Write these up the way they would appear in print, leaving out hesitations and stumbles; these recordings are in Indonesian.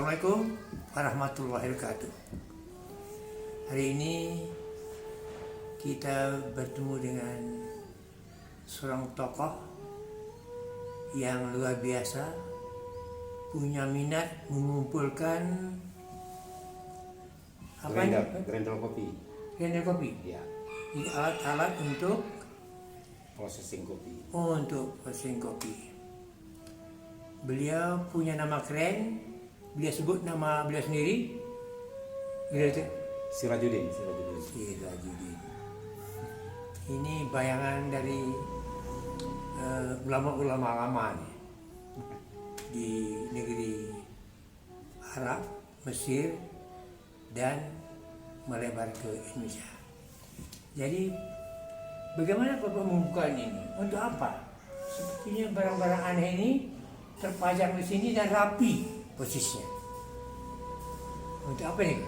Assalamualaikum warahmatullahi wabarakatuh. Hari ini kita bertemu dengan seorang tokoh yang luar biasa, punya minat mengumpulkan grinder kopi. Grinder kopi. Ya, Ini alat-alat untuk processing kopi. untuk processing kopi. Beliau punya nama keren. Beliau sebut nama beliau sendiri. Sirajuddin. Sirajuddin. Ini bayangan dari ulama-ulama lama nih, di negeri Arab, Mesir, dan melebar ke Indonesia. Jadi bagaimana Bapak membuka ini? Untuk apa? Sepertinya barang-barang aneh ini terpajang di sini dan rapi posisinya. Untuk apa ini?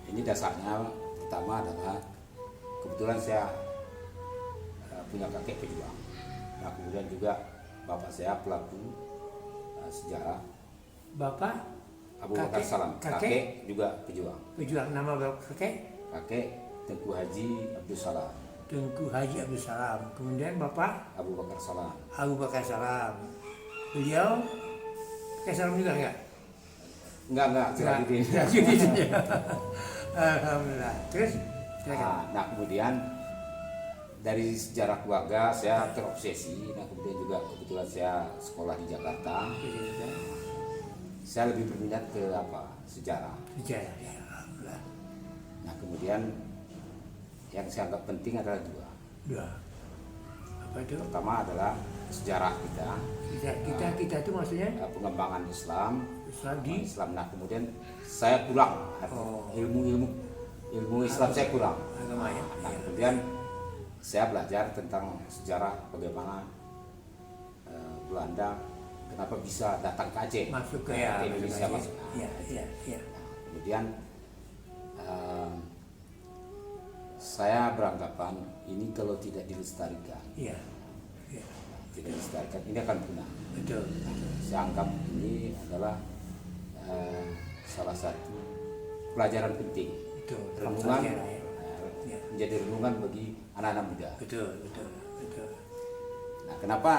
Ini dasarnya pertama adalah kebetulan saya punya kakek pejuang. Nah, kemudian juga bapak saya pelaku sejarah. Bapak Abu Bakar Salam. Kakek juga pejuang. Pejuang. Nama bapak kakek? Kakek Tengku Haji Abdul Salam. Tengku Haji Abdul Salam. Kemudian bapak Abu Bakar Salam. Abu Bakar Salam. Beliau pakai salam juga enggak? Enggak, Sirajuddin. Sirajuddin. Alhamdulillah. Terus Nah, kemudian dari sejarah keluarga saya terobsesi. Nah, kemudian juga kebetulan saya sekolah di Jakarta. Saya lebih berminat ke sejarah. sejarah ya. Alhamdulillah. Nah, kemudian yang saya anggap penting adalah dua. Dua. Apa itu? Pertama adalah sejarah kita. Kita itu maksudnya Pengembangan Islam. di Islam. Nah, kemudian saya kurang ilmu Islam saya kurang. agama ya. Nah, kemudian saya belajar tentang sejarah bagaimana Belanda kenapa bisa datang ke Aceh, Masuk ke Indonesia Aceh. masuk. Iya. Nah, kemudian saya beranggapan ini kalau tidak dilestarikan, Iya. tidak dilestarikan ini akan punah. Betul. Saya anggap ini adalah salah satu pelajaran penting. Betul. Renungan Sejarah, ya. Ya. menjadi renungan bagi anak-anak muda. Betul. Nah, kenapa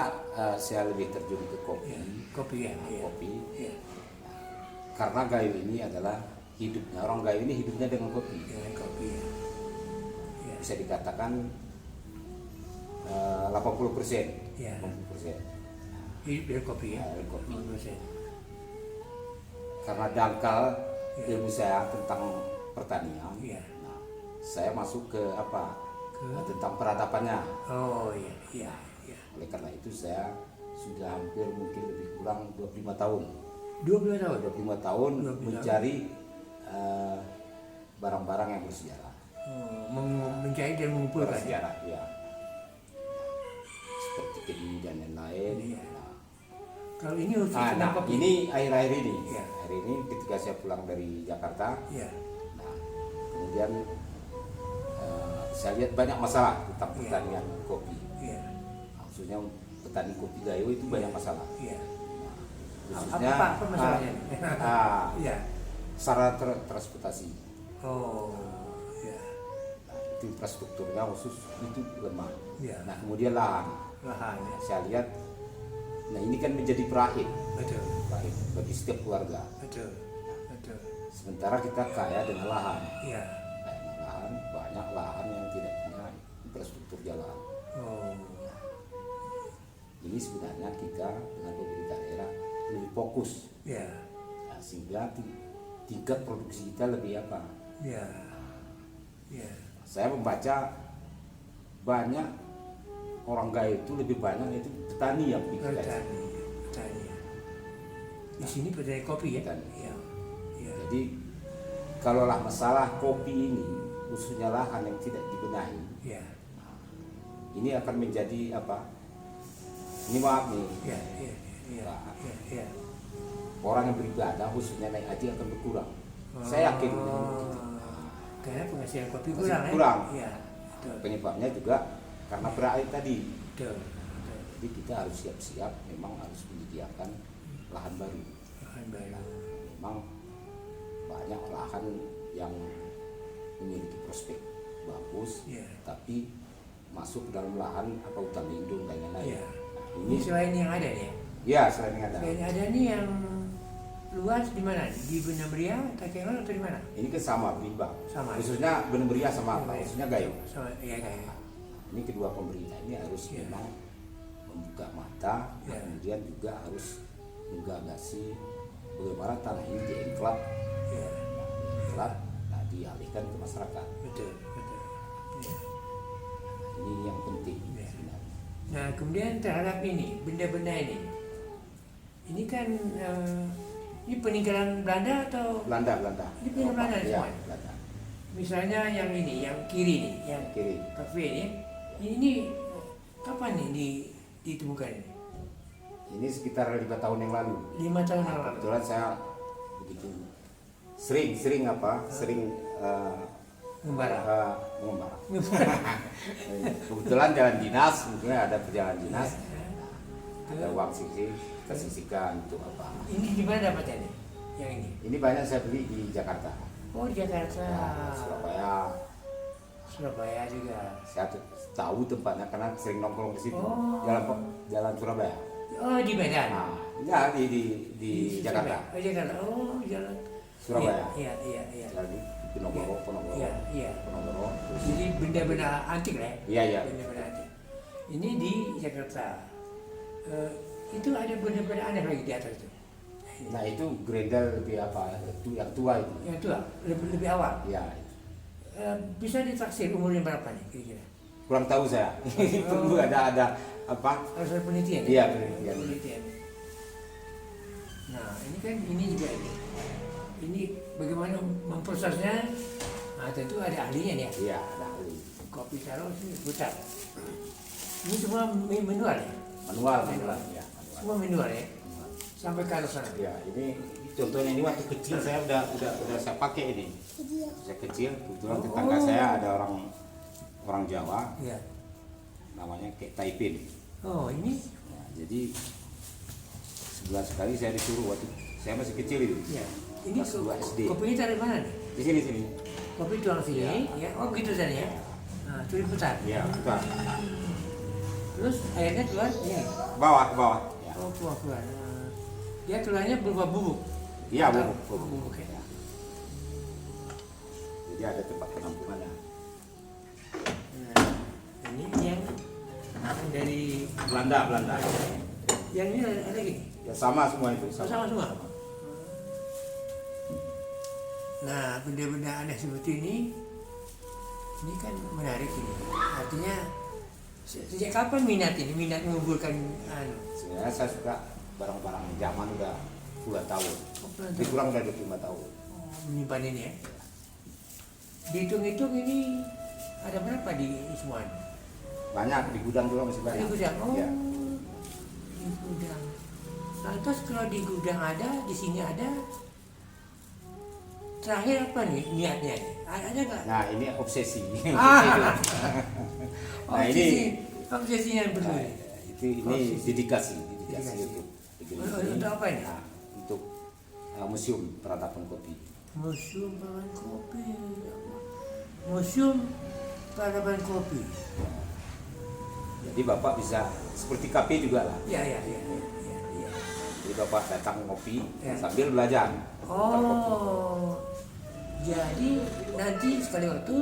saya lebih terjun ke kopi? Ya. Kopi ya. Iya. Kopi. Iya. Karena Gayo ini adalah hidupnya, orang Gayo ini hidupnya dengan kopi. Dengan kopi ya. Ya. Bisa dikatakan 80%. Ya. 80%. Hidup dari kopi ya. Dari kopi. 50%. Karena dangkal Ya. ilmu saya tentang pertanian. Iya. Nah, saya masuk ke Ke? tentang peradabannya. Oh iya. Oleh karena itu saya sudah hampir mungkin lebih kurang 25 tahun. 22 tahun. 25 tahun 25 mencari barang-barang yang bersejarah. Mencari dan mengumpulkan. Bersejarah, ya. Seperti kendi dan lain-lain. Iya. Nah, Kalau ini khusus tentang nah, kopi. ini akhir-akhir ini. Iya. Akhir ini ketika saya pulang dari Jakarta. Iya. Nah, kemudian saya lihat banyak masalah tentang Iya. pertanian kopi. Iya. Maksudnya petani kopi Gayo itu banyak masalah. Iya. Khususnya Apa masalahnya? Iya. sarana transportasi. Oh. Iya. Nah, itu infrastrukturnya khusus itu lemah. Iya. Nah, kemudian lahan. Lahan ya. Saya lihat, nah ini kan menjadi peraih Betul. bagi setiap keluarga. Betul. Sementara kita kaya dengan lahan. Iya. Kaya dengan lahan, banyak lahan yang tidak punya infrastruktur jalan. Oh. Ini sebenarnya kita dengan pemerintah daerah lebih fokus, Iya. nah, sehingga tingkat produksi kita lebih apa? Iya. Iya. Saya membaca banyak orang Gayo itu lebih banyak itu petani yang bikin gayo. Petani. Di sini petani kopi ya. Petani. Iya. Iya. Jadi kalaulah masalah kopi ini khususnya lahan yang tidak dibenahi, Iya. ini akan menjadi apa? Ini maaf nih, Iya. Iya. orang yang beribadah khususnya naik haji akan berkurang. Saya yakin ini begitu. Karena penghasilan kopi Masih kurang. kurang. Ya? Iya. Betul. Penyebabnya juga karena berair tadi. Betul. Jadi kita harus siap-siap, memang harus menyediakan lahan baru. Lahan baru. Memang banyak lahan yang memiliki prospek bagus, Ya. tapi masuk ke dalam lahan apa hutan lindung dan lain-lain. Ya. Nah, Ini selain yang ada nih. ya selain yang ada. Selain ada nih yang luas di mana? Di Benda Beria, Takengon atau di mana? Ini kan sama berimbang. Sama. Khususnya Bener Beria sama apa? Ya. Khususnya Gayo. Sama, iya Gayo. Ini kedua pemerintah ini harus Ya. memang membuka mata, Ya. kemudian juga harus menggagasi bagaimana tanah ini dienklap, Ya. enklap, nah dialihkan ke masyarakat. Betul, betul. Ya. Ini yang penting Ya. sebenarnya. Nah, kemudian terhadap ini, benda-benda ini kan ini peninggalan Belanda atau Belanda. Ini punya Belanda Ya, semua? Belanda. misalnya yang ini, yang kiri nih, yang Kiri. kafe ini kapan nih ditemukan ini? Ini sekitar 5 tahun yang lalu. 5 tahun yang lalu. Kebetulan saya begitu sering Membara. mengembara. Kebetulan jalan dinas, mungkin ada perjalanan dinas, ada uang sisi, kita sisihkan untuk apa. Ini di mana dapatnya nih? Yang ini? Ini banyak saya beli di Jakarta. Oh, di Jakarta. Nah, Surabaya juga. Saya tahu tempatnya karena sering nongkrong di situ. Oh. Jalan Surabaya. Oh, di Medan. Nah, ya di Jakarta. Oh, Jakarta. Oh, jalan Surabaya. Iya. Jalan di Ponorogo. Iya. Ponorogo. Terus, Jadi benda-benda antik lah ya? Iya. Benda-benda antik. Ini di Jakarta. Itu ada benda-benda aneh lagi di atas itu. Nah itu Grendel lebih apa? Yang tua itu. Yang tua, lebih awal. Ya. Bisa ditaksir umurnya berapa nih kira-kira? Kurang tahu saya. Ini perlu ada apa? Harus ada penelitian. Iya, ya? penelitian. Nah, ini juga ini. Ini bagaimana memprosesnya? Nah, tentu ada ahlinya nih ya. Iya, ada ahli. Kopi taruh sini putar. Ini semua manual ya? Manual. Ya, manual. Semua manual ya? Sampai ke atas sana. Ya, ini contohnya ini waktu kecil saya udah saya pakai ini. Saya kecil, kebetulan tetangga saya ada orang Jawa, Iya. namanya Kek Taipin. Oh, ini? Ya, jadi sebulan sekali saya disuruh waktu saya masih kecil itu. Iya. Ini Kelas 2 SD. kopinya taruh mana nih? Di sini. Kopi tuang sini, Iya. ya. Oh, gitu saja ya. Nah, curi putar. Iya, betul. Terus airnya keluar, ya. Ke bawah. Ya. Oh, keluar. Nah, dia keluarnya berupa bubuk. Iya, Atau bubuk. bubuk ya. Ya. Jadi ada tempat penampungannya. Nah, ini yang dari Belanda. yang ini ada lagi. Ya sama semua itu. Sama semua. Nah, benda-benda aneh seperti ini kan menarik ini. Artinya sejak kapan minat mengumpulkan Sebenarnya saya suka barang-barang zaman udah puluhan tahun. Lebih oh, kurang udah 25 tahun. menyimpan ini ya? Dihitung-hitung ini ada berapa di semua ini? Banyak di gudang juga masih banyak. Di gudang. Oh, Ya. di gudang. Lantas kalau di gudang ada, di sini ada. Terakhir apa nih niatnya? Ada nggak? Nah ini obsesi. Ah, Nah, ini- obsesinya yang betul. Nah, ini Obsesi. dedikasi Dedikasi. untuk negeri Untuk apa ini? Nah, untuk museum peradaban kopi. Museum Peradaban Kopi. Museum Peradaban Kopi. Jadi bapak bisa seperti kafe juga lah. Iya. Jadi bapak datang ngopi Ya. sambil belajar. tentang kopi. Oh, jadi nanti sekali waktu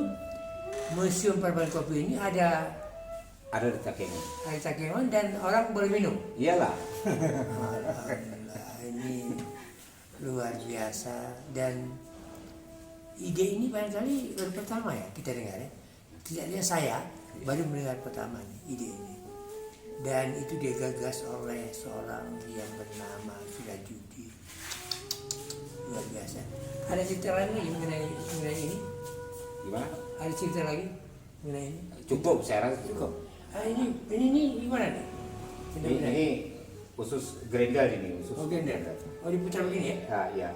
Museum Peradaban Kopi ini ada Ada di Takengon. Takengon dan orang boleh minum. Iyalah. Alhamdulillah, ini luar biasa dan ide ini barangkali baru pertama ya kita dengar ya. Tidaknya saya baru mendengar pertama nih ide ini. Dan itu digagas oleh seorang yang bernama Sirajudi. Luar biasa. Ada cerita lagi mengenai ini? Gimana? Ada cerita lagi mengenai ini? Cukup, saya rasa cukup. Ini gimana nih? Ini khusus Grendel ini. Khusus Oh, gender. Oh, diputar begini ya? Ah, iya.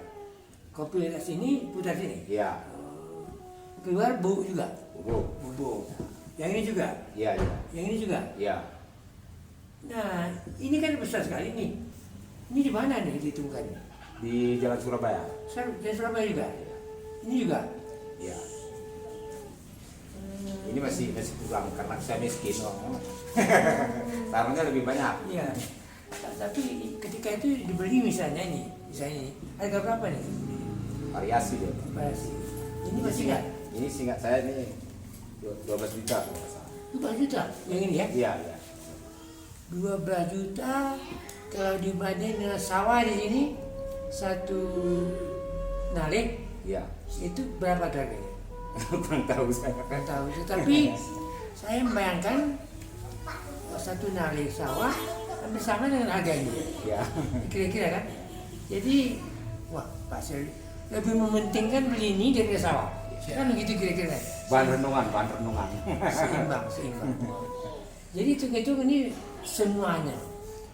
Kopi dari sini, putar sini. Iya. Keluar bubuk juga. Bubuk. Yang ini juga. Iya. Yang ini juga. Iya. Nah, ini kan besar sekali nih. Ini di mana nih ditemukannya? di Jalan Surabaya. Di Surabaya juga. Ini juga. Ya. Ini masih kurang karena saya miskin. Taruhnya lebih banyak. Iya. Tapi ketika itu dibeli misalnya ini harga berapa nih? Variasi dia. Variasi. Ini masih nggak? Ini singkat saya ini 12 juta kalau nggak salah. 12 juta yang ini ya? Iya, iya. 12 juta kalau dibanding dengan sawah di sini satu nalik Iya. itu berapa harganya? Kurang tahu saya. Nggak tahu. Tetapi saya membayangkan satu nalik sawah hampir sama dengan harganya. Iya. Kira-kira kan? Jadi wah Pak Sel lebih mementingkan beli ini daripada sawah. Kan begitu kira-kira. Bahan renungan. Seimbang. Jadi hitung-hitung ini semuanya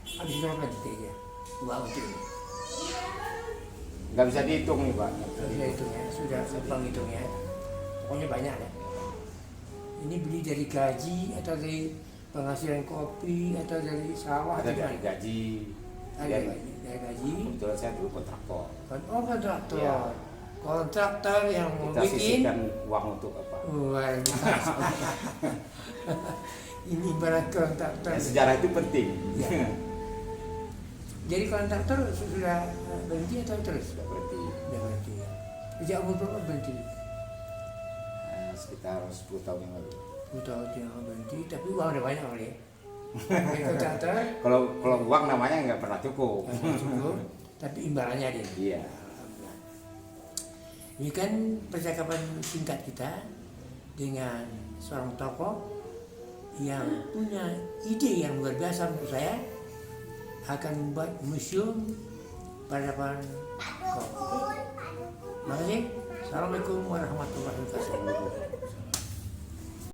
habis berapa kira-kira uang untuk ini? Nggak bisa dihitung nih Pak. Sudah hitung ya, sudah gampang hitung ya. Pokoknya banyak ya. Ini beli dari gaji atau dari penghasilan kopi atau dari sawah? Ada atau dari gimana? gaji. Dari gaji. Kebetulan saya dulu kontraktor. Oh kontraktor. Ya. Kontraktor yang mau Kita bikin. sisihkan uang untuk apa? Luar biasa. Ini ibarat kontraktor. Ya, sejarah itu penting. Ya. Jadi kontraktor sudah berhenti atau terus? Sudah berarti Sudah berhenti. Sejak umur berapa berhenti? sekitar 10 tahun yang lalu. 10 tahun yang berhenti, tapi uang udah banyak kali ya. Jadi kontraktor Kalau uang namanya nggak pernah cukup. cukup, tapi imbalannya dia. Iya. Ini kan percakapan singkat kita dengan seorang tokoh yang punya ide yang luar biasa menurut saya, akan membuat museum peradaban kopi. Terima kasih. Assalamualaikum warahmatullahi wabarakatuh.